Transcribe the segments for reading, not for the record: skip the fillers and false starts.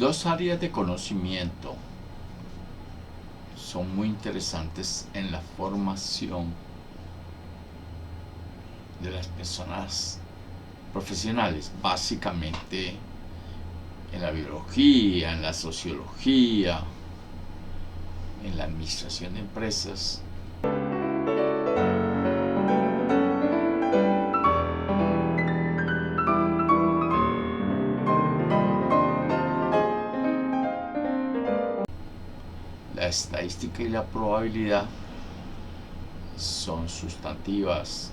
Dos áreas de conocimiento son muy interesantes en la formación de las personas profesionales, básicamente en la biología, en la sociología, en la administración de empresas. La estadística y la probabilidad son sustantivas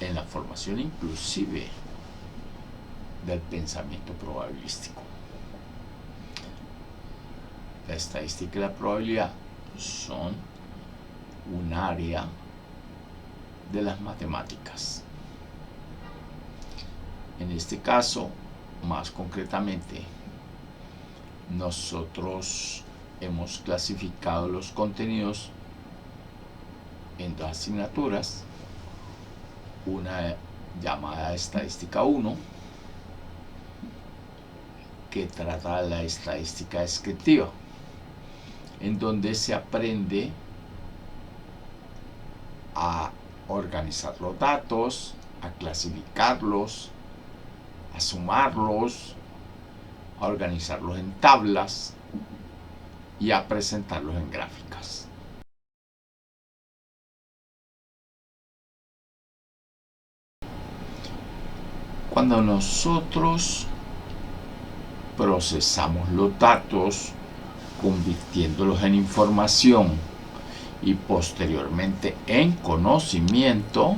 en la formación inclusive del pensamiento probabilístico. La estadística y la probabilidad son un área de las matemáticas. En este caso, más concretamente, nosotros hemos clasificado los contenidos en dos asignaturas, una llamada Estadística 1, que trata de la estadística descriptiva, en donde se aprende a organizar los datos, a clasificarlos, a sumarlos, a organizarlos en tablas y a presentarlos en gráficas. Cuando nosotros procesamos los datos, convirtiéndolos en información y posteriormente en conocimiento,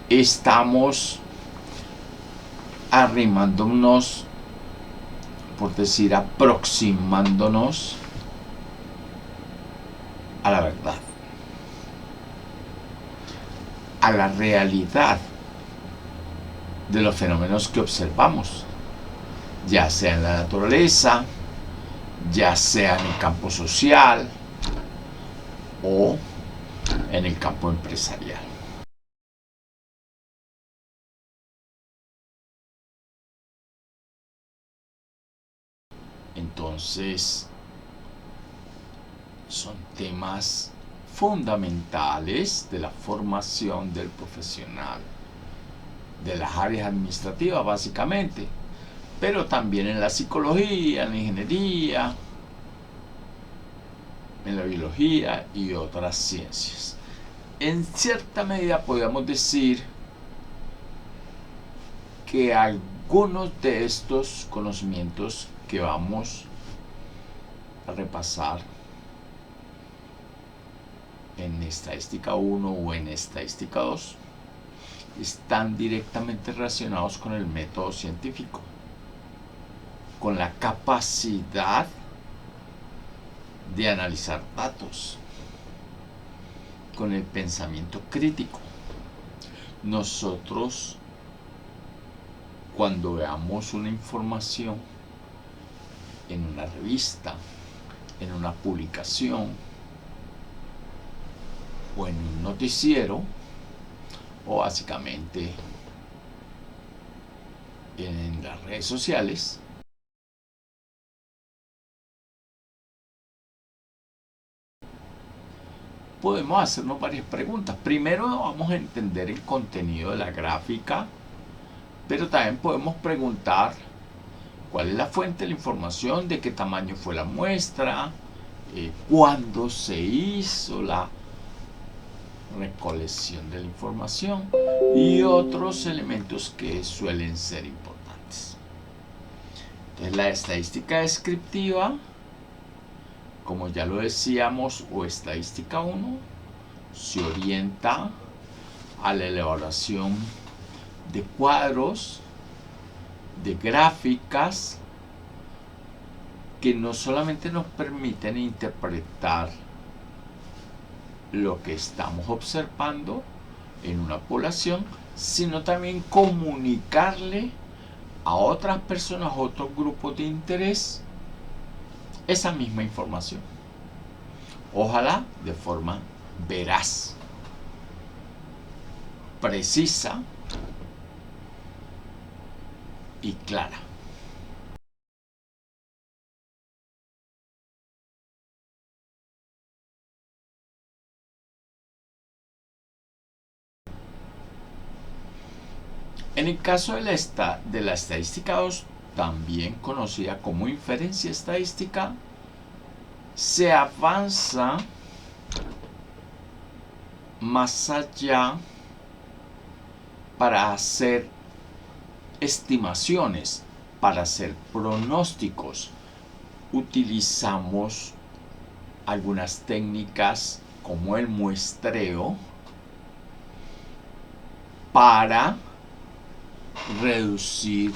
estamos arrimándonos, por decir, aproximándonos a la verdad, a la realidad de los fenómenos que observamos, ya sea en la naturaleza, ya sea en el campo social o en el campo empresarial. Entonces, son temas fundamentales de la formación del profesional, de las áreas administrativas básicamente, pero también en la psicología, en la ingeniería, en la biología y otras ciencias. En cierta medida podríamos decir que algunos de estos conocimientos que vamos a repasar en Estadística 1 o en Estadística 2 están directamente relacionados con el método científico, con la capacidad de analizar datos, con el pensamiento crítico. Nosotros, cuando veamos una información en una revista, en una publicación o en un noticiero, o básicamente en las redes sociales, podemos hacernos varias preguntas. Primero vamos a entender el contenido de la gráfica, pero también podemos preguntar cuál es la fuente de la información, de qué tamaño fue la muestra, cuándo se hizo la recolección de la información y otros elementos que suelen ser importantes. Entonces, la estadística descriptiva, como ya lo decíamos, o Estadística 1, se orienta a la elaboración de cuadros, de gráficas, que no solamente nos permiten interpretar lo que estamos observando en una población, sino también comunicarle a otras personas, a otros grupos de interés, esa misma información. Ojalá de forma veraz, precisa y clara. En el caso de la estadística 2, también conocida como inferencia estadística, se avanza más allá para hacer estimaciones, para hacer pronósticos. Utilizamos algunas técnicas como el muestreo para reducir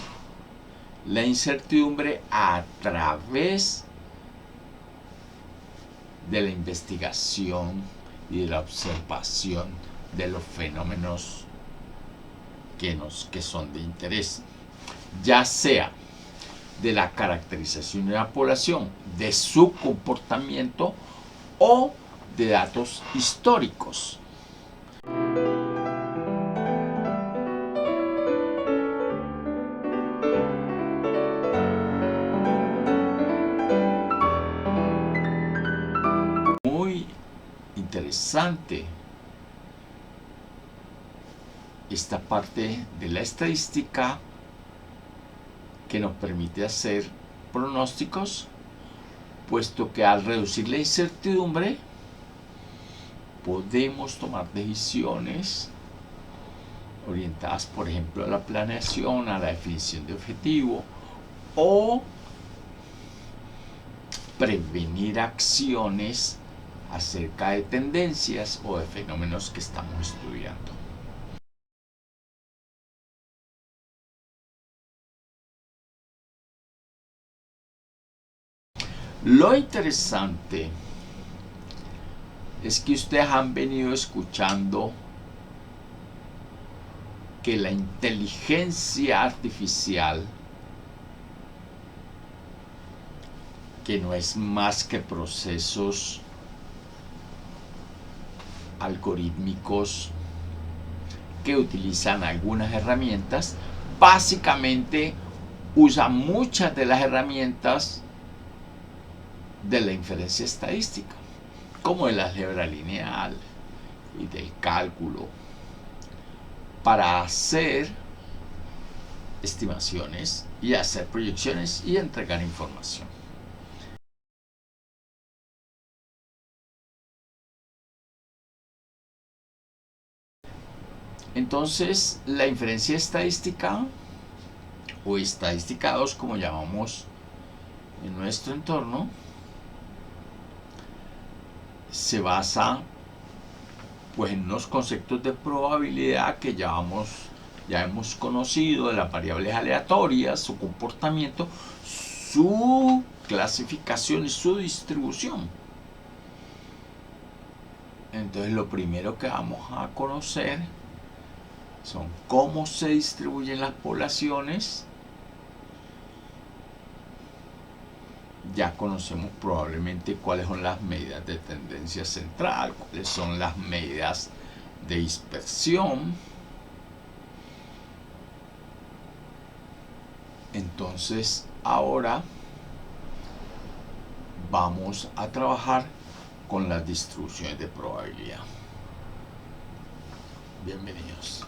la incertidumbre a través de la investigación y de la observación de los fenómenos que son de interés, ya sea de la caracterización de la población, de su comportamiento o de datos históricos. Muy interesante esta parte de la estadística que nos permite hacer pronósticos, puesto que al reducir la incertidumbre podemos tomar decisiones orientadas, por ejemplo, a la planeación, a la definición de objetivo o prevenir acciones acerca de tendencias o de fenómenos que estamos estudiando. Lo interesante es que ustedes han venido escuchando que la inteligencia artificial, que no es más que procesos algorítmicos que utilizan algunas herramientas, básicamente usa muchas de las herramientas de la inferencia estadística, como de la álgebra lineal y del cálculo, para hacer estimaciones y hacer proyecciones y entregar información. Entonces, la inferencia estadística, o estadística 2, como llamamos en nuestro entorno, se basa pues en unos conceptos de probabilidad que ya hemos conocido, de las variables aleatorias, su comportamiento, su clasificación y su distribución. Entonces, lo primero que vamos a conocer son cómo se distribuyen las poblaciones. Ya conocemos probablemente cuáles son las medidas de tendencia central, cuáles son las medidas de dispersión. Entonces, ahora vamos a trabajar con las distribuciones de probabilidad. Bienvenidos.